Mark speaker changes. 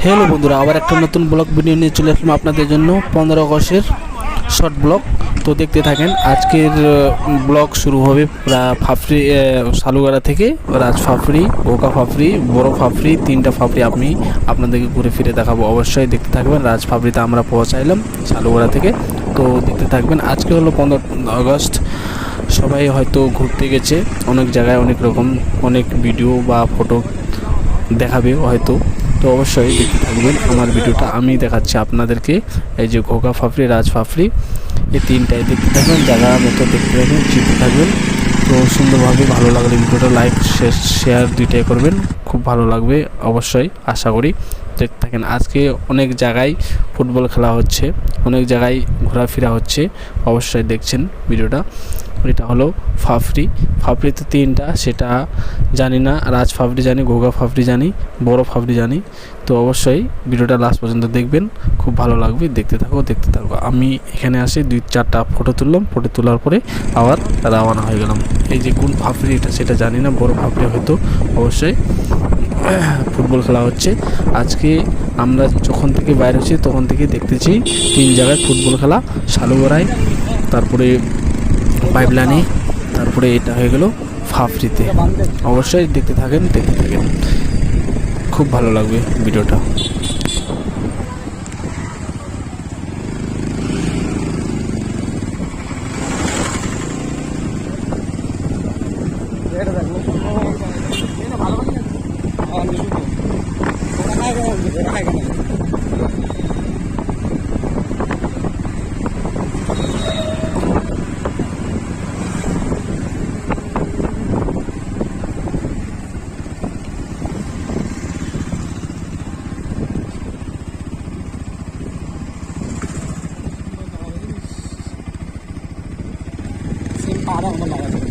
Speaker 1: Hello বন্ধুরা, আবার একটা নতুন ব্লগ ভিডিও নিয়ে চলে আসলাম আপনাদের জন্য 15 আগস্টের শর্ট ব্লগ। তো দেখতে থাকেন। আজকের ব্লগ শুরু হবে ফাফরি সালুগাড়া থেকে। রাজ ফাফরি, ওকা ফাফরি, বড় ফাফরি, তিনটা ফাফরি আমি আপনাদেরকে ঘুরে ফিরে দেখাবো। অবশ্যই দেখতে থাকবেন। রাজ ফাফরিতে আমরা পৌঁছাইলাম সালুগাড়া থেকে। তো দেখতে থাকবেন। আজকে হলো 15 আগস্ট। সবাই হয়তো ঘুরতে গেছে অনেক জায়গায়, অনেক রকম অনেক ভিডিও বা ফটো দেখাবে হয়তো। তো অবশ্যই দেখতে থাকবেন আমার ভিডিওটা। আমি দেখাচ্ছি আপনাদেরকে এই যে ঘোগা ফাফরি, রাজ ফাফরি, এই তিনটাই দেখতে থাকবেন। জায়গা মতো দেখতে থাকবেন, চিনতে থাকবেন। তো সুন্দরভাবে ভালো লাগলে ভিডিওটা লাইক শেয়ার দুইটাই করবেন, খুব ভালো লাগবে অবশ্যই, আশা করি। দেখতে থাকেন। আজকে অনেক জায়গায় ফুটবল খেলা হচ্ছে, অনেক জায়গায় ঘোরাফেরা হচ্ছে, অবশ্যই দেখছেন ভিডিওটা। এটা হলো ফাফরি। ফাফরিতে তিনটা, সেটা জানি না। রাজ ফাফরি জানি, ঘোগা ফাফরি জানি, বড় ফাফরি জানি। তো অবশ্যই ভিডিওটা লাস্ট পর্যন্ত দেখবেন, খুব ভালো লাগবে। দেখতে থাকো। আমি এখানে আসি 2-4টা ফটো তুললাম। ফটো তোলার পরে আবার রওনা হয়ে গেলাম। এই যে কোন ফাফরি এটা সেটা জানি না, বড় ফাফরি হয়তো। অবশ্যই ফুটবল খেলা হচ্ছে আজকে। আমরা যখন থেকে বাইরে হচ্ছি তখন থেকে দেখতেছি 3 জায়গায় ফুটবল খেলা। সালুগড়ায়, তারপরে পাইপলাইনে, তারপরে এটা হয়ে গেল ফাফরিতে। অবশ্যই দেখতে থাকেন, খুব ভালো লাগবে ভিডিওটা।
Speaker 2: Parang malakas.